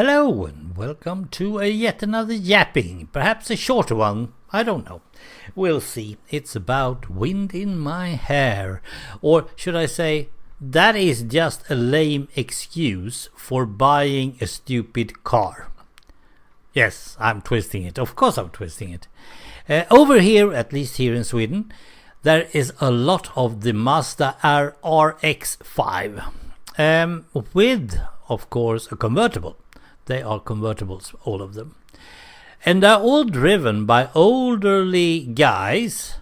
Hello and welcome to yet another yapping, perhaps a shorter one, I don't know. We'll see. It's about wind in my hair. Or should I say, that is just a lame excuse for buying a stupid car. Yes, I'm twisting it. Of course I'm twisting it. Over here, at least here in Sweden, there is a lot of the Mazda RX-5 with, of course, a convertible. They are convertibles, all of them. And they're all driven by elderly guys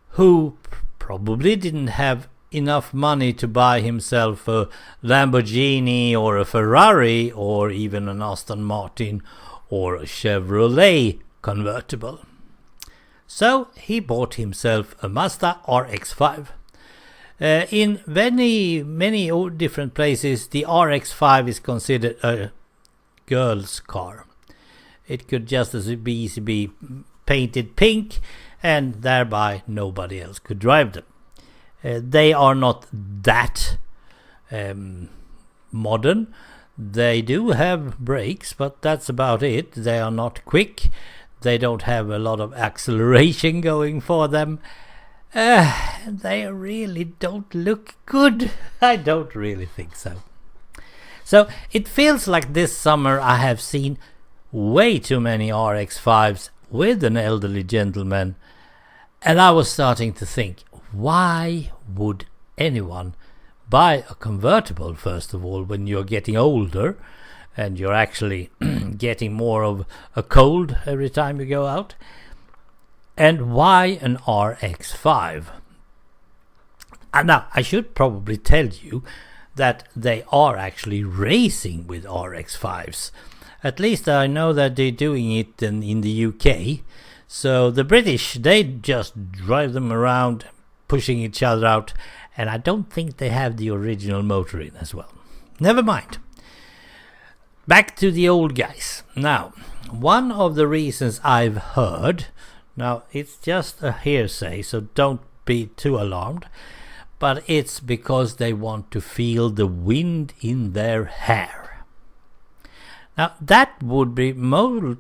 who probably didn't have enough money to buy himself a Lamborghini or a Ferrari or even an Aston Martin or a Chevrolet convertible. So he bought himself a Mazda RX-5. In many different places, the RX-5 is considered a girl's car. It could just as easily be painted pink, and thereby nobody else could drive them. They are not that modern. They do have brakes, but that's about it. They are not quick. They don't have a lot of acceleration going for them. They really don't look good. I don't really think so. So it feels like this summer I have seen way too many RX-5s with an elderly gentleman, and I was starting to think, why would anyone buy a convertible, first of all, when you're getting older and you're actually getting more of a cold every time you go out? And why an RX-5? And now, I should probably tell you that they are actually racing with RX-5s. At least I know that they're doing it in the UK. So the British, they just drive them around, pushing each other out. And I don't think they have the original motor in as well. Never mind. Back to the old guys. Now, one of the reasons I've heard, now it's just a hearsay, so don't be too alarmed, but it's because they want to feel the wind in their hair. Now that would be more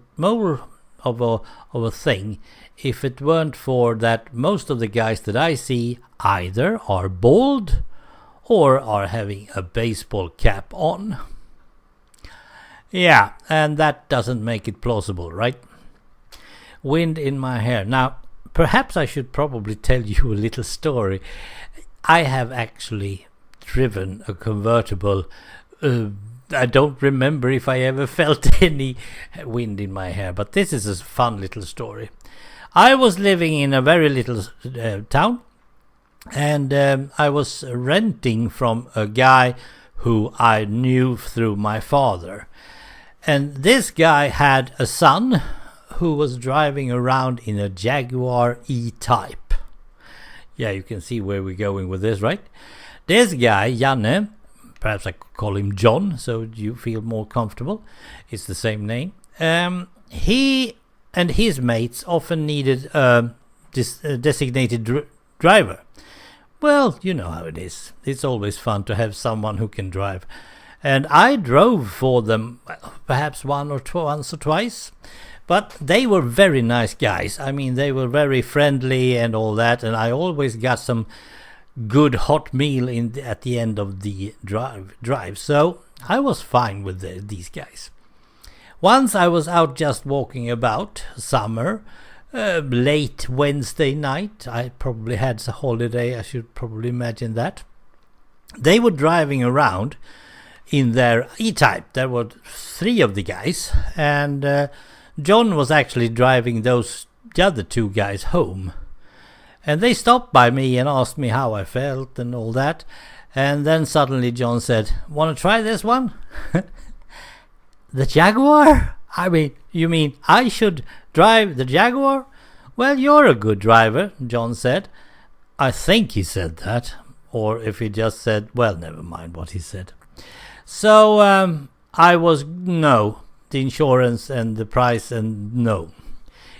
of a thing if it weren't for that most of the guys that I see either are bald or are having a baseball cap on. Yeah, and that doesn't make it plausible, right? Wind in my hair. Now, perhaps I should probably tell you a little story. I have actually driven a convertible. I don't remember if I ever felt any wind in my hair, but this is a fun little story. I was living in a very little town, and I was renting from a guy who I knew through my father. And this guy had a son who was driving around in a Jaguar E-Type. Yeah, you can see where we're going with this, right? This guy, Janne, perhaps I could call him John, so you feel more comfortable. It's the same name. He and his mates often needed a designated driver. Well, you know how it is. It's always fun to have someone who can drive. And I drove for them perhaps once or twice. But they were very nice guys. I mean, they were very friendly and all that. And I always got some good hot meal at the end of the drive. So I was fine with these guys. Once I was out just walking about, summer, late Wednesday night. I probably had a holiday. I should probably imagine that. They were driving around in their E-Type. There were three of the guys. And John was actually driving the other two guys home. And they stopped by me and asked me how I felt and all that. And then suddenly John said, "Want to try this one?" The Jaguar? I mean, you mean I should drive the Jaguar? Well, you're a good driver, John said. I think he said that. Or if he just said, well, never mind what he said. So I was, no. The insurance and the price, and no.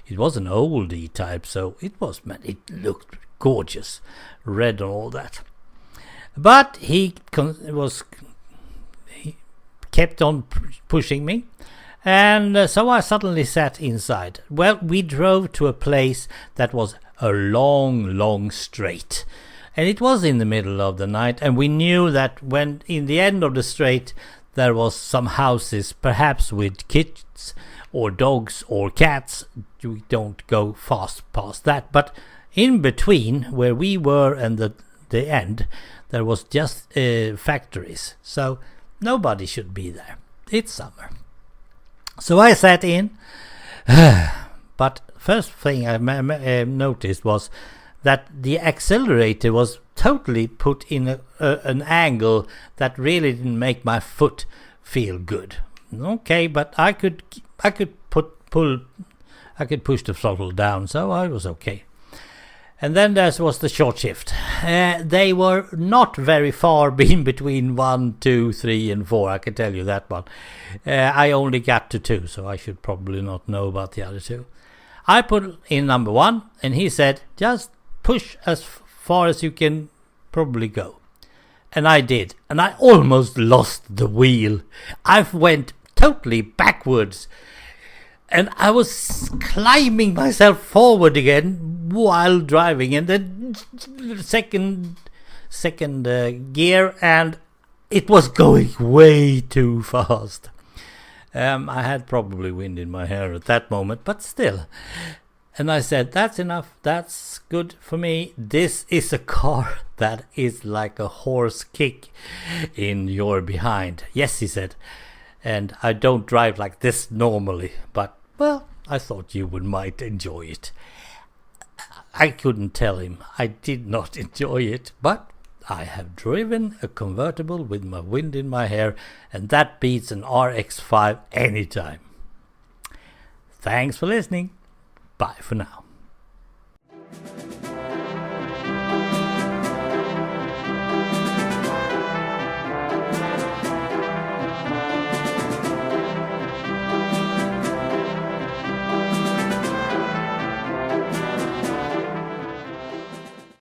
It was an old E-Type, so it looked gorgeous, red and all that. But he kept on pushing me. And so I suddenly sat inside. Well, we drove to a place that was a long straight. And it was in the middle of the night, and we knew that when in the end of the straight there was some houses, perhaps with kids or dogs or cats. We don't go fast past that. But in between where we were and the end, there was just factories. So nobody should be there. It's summer. So I sat in. But first thing I noticed was that the accelerator was totally put in an angle that really didn't make my foot feel good. Okay, but I could push the throttle down, so I was okay. And then there was the short shift. They were not very far in between 1, 2, 3 and 4, I can tell you that one. I only got to 2, so I should probably not know about the other 2. I put in number 1, and he said, just push as far as you can probably go. And I did, and I almost lost the wheel. I went totally backwards, and I was climbing myself forward again while driving, and then second gear, and it was going way too fast. I had probably wind in my hair at that moment, but still. And I said, that's enough, that's good for me. This is a car that is like a horse kick in your behind. Yes, he said. And I don't drive like this normally, but, well, I thought you might enjoy it. I couldn't tell him I did not enjoy it, but I have driven a convertible with my wind in my hair, and that beats an RX-5 anytime. Thanks for listening. Bye for now.